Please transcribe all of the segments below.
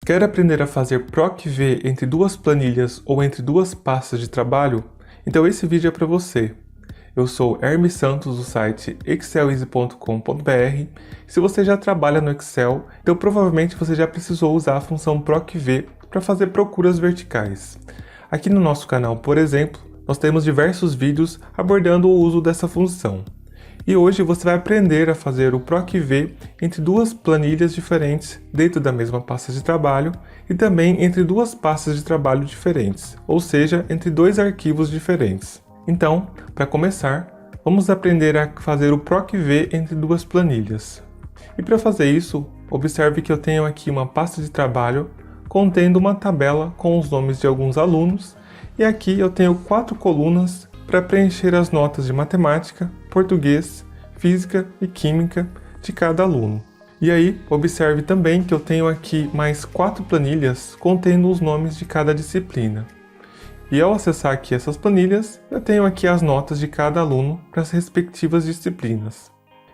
Quer aprender a fazer PROC-V entre duas planilhas ou entre duas pastas de trabalho? Então esse vídeo é para você. Eu sou Hermes Santos do site exceleasy.com.br. Se você já trabalha no Excel, então provavelmente você já precisou usar a função PROC-V para fazer procuras verticais. Aqui no nosso canal, por exemplo, nós temos diversos vídeos abordando o uso dessa função. E hoje você vai aprender a fazer o PROC-V entre duas planilhas diferentes dentro da mesma pasta de trabalho e também entre duas pastas de trabalho diferentes, ou seja, entre dois arquivos diferentes. Então, para começar, vamos aprender a fazer o PROC-V entre duas planilhas. E para fazer isso, observe que eu tenho aqui uma pasta de trabalho contendo uma tabela com os nomes de alguns alunos e aqui eu tenho 4 colunas para preencher as notas de matemática, português, física e química de cada aluno. E aí, observe também que eu tenho aqui mais 4 planilhas contendo os nomes de cada disciplina. E ao acessar aqui essas planilhas, eu tenho aqui as notas de cada aluno para as respectivas disciplinas.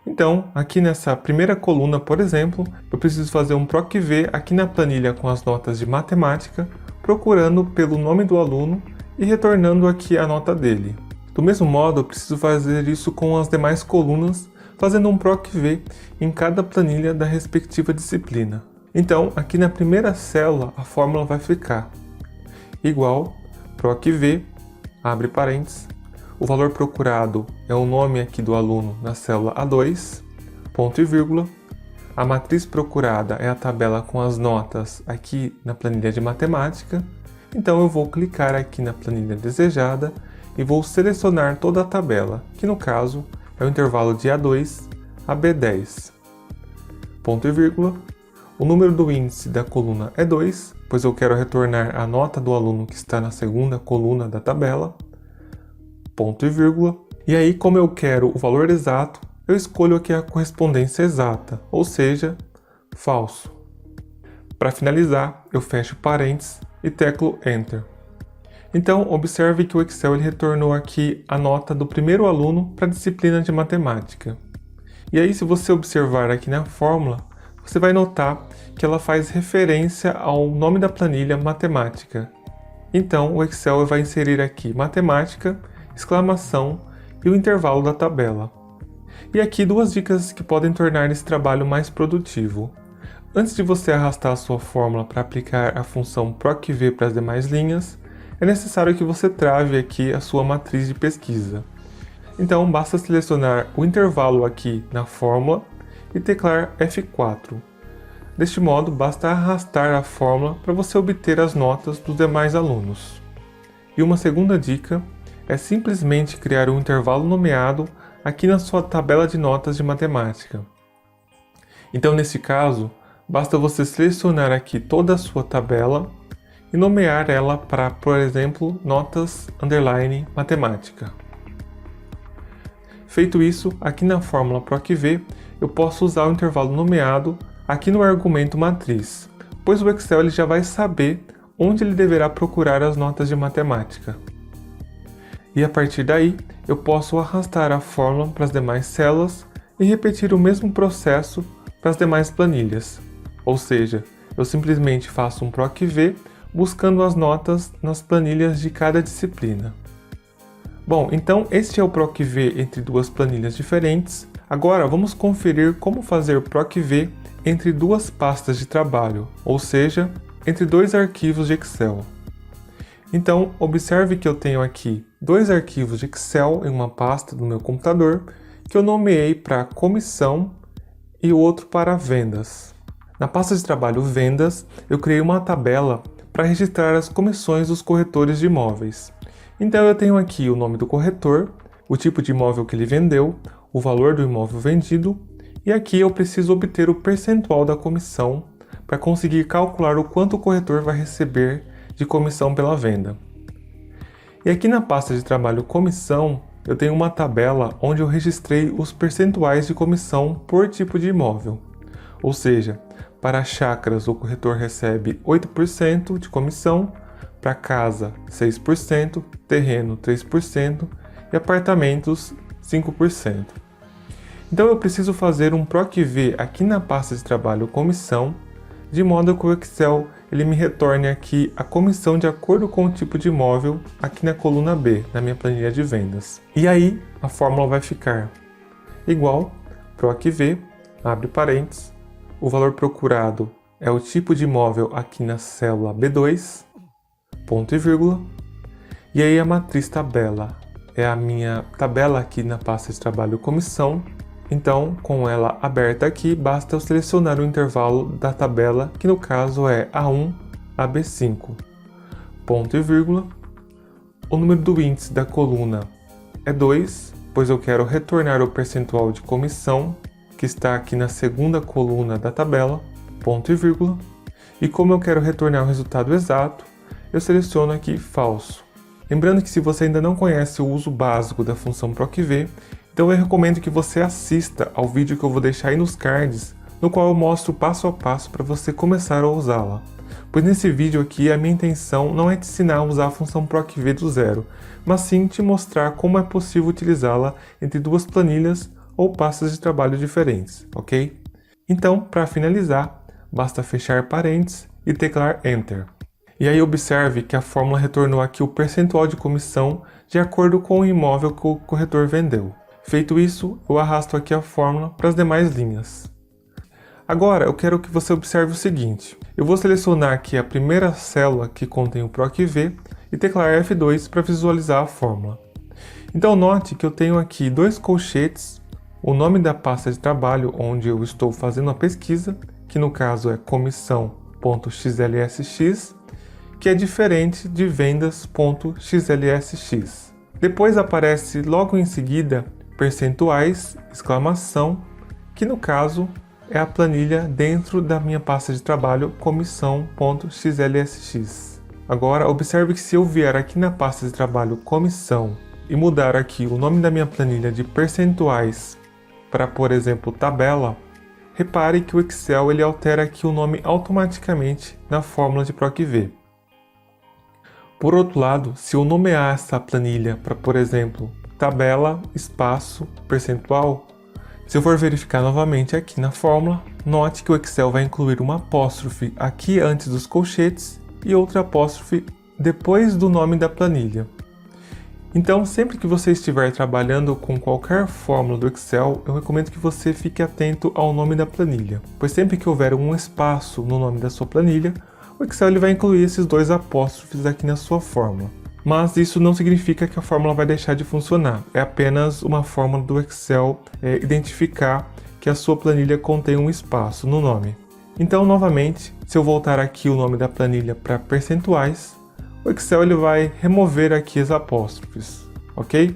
Então, aqui nessa primeira coluna, por exemplo, eu preciso fazer um PROC-V aqui na planilha com as notas de matemática, procurando pelo nome do aluno e retornando aqui a nota dele. Do mesmo modo, eu preciso fazer isso com as demais colunas, fazendo um PROC-V em cada planilha da respectiva disciplina. Então, aqui na primeira célula, a fórmula vai ficar igual PROC-V, abre parênteses, o valor procurado é o nome aqui do aluno na célula A2, ponto e vírgula, a matriz procurada é a tabela com as notas aqui na planilha de matemática, então eu vou clicar aqui na planilha desejada e vou selecionar toda a tabela, que no caso é o intervalo de A2 a B10. Ponto e vírgula. O número do índice da coluna é 2, pois eu quero retornar a nota do aluno que está na segunda coluna da tabela. Ponto e vírgula. E aí, como eu quero o valor exato, eu escolho aqui a correspondência exata, ou seja, falso. Para finalizar, eu fecho parênteses e teclo Enter. Então, observe que o Excel ele retornou aqui a nota do primeiro aluno para a disciplina de matemática. E aí, se você observar aqui na fórmula, você vai notar que ela faz referência ao nome da planilha matemática. Então, o Excel vai inserir aqui matemática, exclamação e o intervalo da tabela. E aqui duas dicas que podem tornar esse trabalho mais produtivo. Antes de você arrastar a sua fórmula para aplicar a função PROC-V para as demais linhas, é necessário que você trave aqui a sua matriz de pesquisa. Então basta selecionar o intervalo aqui na fórmula e teclar F4. Deste modo, basta arrastar a fórmula para você obter as notas dos demais alunos. E uma segunda dica é simplesmente criar um intervalo nomeado aqui na sua tabela de notas de matemática. Então nesse caso, basta você selecionar aqui toda a sua tabela e nomear ela para, por exemplo, notas underline matemática. Feito isso, aqui na fórmula PROC-V, eu posso usar o intervalo nomeado aqui no argumento matriz, pois o Excel ele já vai saber onde ele deverá procurar as notas de matemática. E a partir daí, eu posso arrastar a fórmula para as demais células e repetir o mesmo processo para as demais planilhas. Ou seja, eu simplesmente faço um PROC-V buscando as notas nas planilhas de cada disciplina. Bom, então este é o PROC-V entre duas planilhas diferentes. Agora vamos conferir como fazer PROC-V entre duas pastas de trabalho, ou seja, entre dois arquivos de Excel. Então, observe que eu tenho aqui dois arquivos de Excel em uma pasta do meu computador que eu nomeei para comissão e o outro para vendas. Na pasta de trabalho vendas, eu criei uma tabela para registrar as comissões dos corretores de imóveis. Então eu tenho aqui o nome do corretor, o tipo de imóvel que ele vendeu, o valor do imóvel vendido e aqui eu preciso obter o percentual da comissão para conseguir calcular o quanto o corretor vai receber de comissão pela venda. E aqui na pasta de trabalho comissão, eu tenho uma tabela onde eu registrei os percentuais de comissão por tipo de imóvel. Ou seja, para chácaras o corretor recebe 8% de comissão, para casa 6%, terreno 3% e apartamentos 5%. Então eu preciso fazer um PROC-V aqui na pasta de trabalho comissão, de modo que o Excel ele me retorne aqui a comissão de acordo com o tipo de imóvel aqui na coluna B, na minha planilha de vendas. E aí a fórmula vai ficar igual PROC-V, abre parênteses, o valor procurado é o tipo de imóvel aqui na célula B2, ponto e vírgula, e aí a matriz tabela é a minha tabela aqui na pasta de trabalho comissão. Então, com ela aberta aqui, basta eu selecionar o intervalo da tabela, que no caso é A1 a B5, ponto e vírgula. O número do índice da coluna é 2, pois eu quero retornar o percentual de comissão, que está aqui na segunda coluna da tabela, ponto e vírgula. E como eu quero retornar o resultado exato, eu seleciono aqui falso. Lembrando que se você ainda não conhece o uso básico da função PROC-V, então eu recomendo que você assista ao vídeo que eu vou deixar aí nos cards, no qual eu mostro passo a passo para você começar a usá-la. Pois nesse vídeo aqui a minha intenção não é te ensinar a usar a função PROC-V do zero, mas sim te mostrar como é possível utilizá-la entre duas planilhas ou pastas de trabalho diferentes, ok? Então, para finalizar, basta fechar parênteses e teclar Enter. E aí observe que a fórmula retornou aqui o percentual de comissão de acordo com o imóvel que o corretor vendeu. Feito isso, eu arrasto aqui a fórmula para as demais linhas. Agora eu quero que você observe o seguinte. Eu vou selecionar aqui a primeira célula que contém o PROC-V e teclar F2 para visualizar a fórmula. Então note que eu tenho aqui dois colchetes, o nome da pasta de trabalho onde eu estou fazendo a pesquisa, que no caso é comissão.xlsx, que é diferente de vendas.xlsx. Depois aparece logo em seguida percentuais, exclamação, que no caso é a planilha dentro da minha pasta de trabalho comissão.xlsx. Agora observe que se eu vier aqui na pasta de trabalho comissão e mudar aqui o nome da minha planilha de percentuais para, por exemplo, tabela, repare que o Excel ele altera aqui o nome automaticamente na fórmula de PROC-V. Por outro lado, se eu nomear essa planilha para, por exemplo, tabela, espaço, percentual, se eu for verificar novamente aqui na fórmula, note que o Excel vai incluir uma apóstrofe aqui antes dos colchetes e outra apóstrofe depois do nome da planilha. Então, sempre que você estiver trabalhando com qualquer fórmula do Excel, eu recomendo que você fique atento ao nome da planilha, pois sempre que houver um espaço no nome da sua planilha, o Excel ele vai incluir esses dois apóstrofes aqui na sua fórmula. Mas isso não significa que a fórmula vai deixar de funcionar, é apenas uma forma do Excel identificar que a sua planilha contém um espaço no nome. Então, novamente, se eu voltar aqui o nome da planilha para percentuais, o Excel ele vai remover aqui as apóstrofes, ok?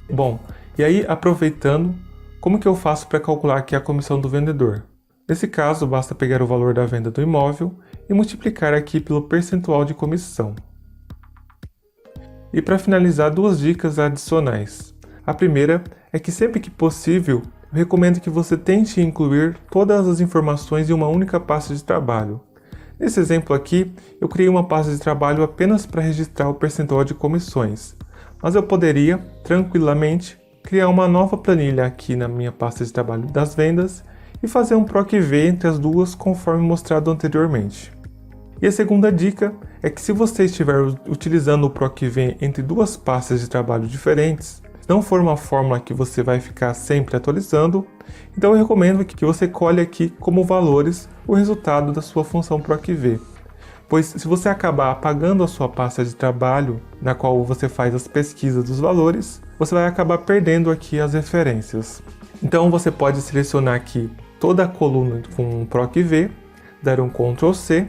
Bom, e aí aproveitando, como que eu faço para calcular aqui a comissão do vendedor? Nesse caso, basta pegar o valor da venda do imóvel e multiplicar aqui pelo percentual de comissão. E para finalizar, duas dicas adicionais. A primeira é que sempre que possível, eu recomendo que você tente incluir todas as informações em uma única pasta de trabalho. Nesse exemplo aqui, eu criei uma pasta de trabalho apenas para registrar o percentual de comissões, mas eu poderia, tranquilamente, criar uma nova planilha aqui na minha pasta de trabalho das vendas e fazer um PROC-V entre as duas conforme mostrado anteriormente. E a segunda dica é que se você estiver utilizando o PROC-V entre duas pastas de trabalho diferentes, não for uma fórmula que você vai ficar sempre atualizando, então eu recomendo que você colhe aqui como valores o resultado da sua função PROC-V. Pois se você acabar apagando a sua pasta de trabalho, na qual você faz as pesquisas dos valores, você vai acabar perdendo aqui as referências. Então você pode selecionar aqui toda a coluna com um PROC-V, dar um Ctrl+C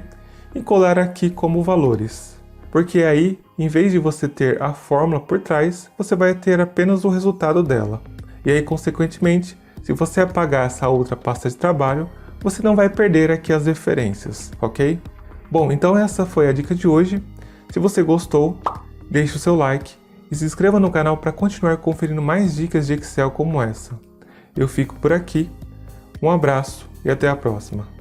e colar aqui como valores. Porque aí, em vez de você ter a fórmula por trás, você vai ter apenas o resultado dela. E aí, consequentemente, se você apagar essa outra pasta de trabalho, você não vai perder aqui as referências, ok? Bom, então essa foi a dica de hoje. Se você gostou, deixe o seu like e se inscreva no canal para continuar conferindo mais dicas de Excel como essa. Eu fico por aqui, um abraço e até a próxima.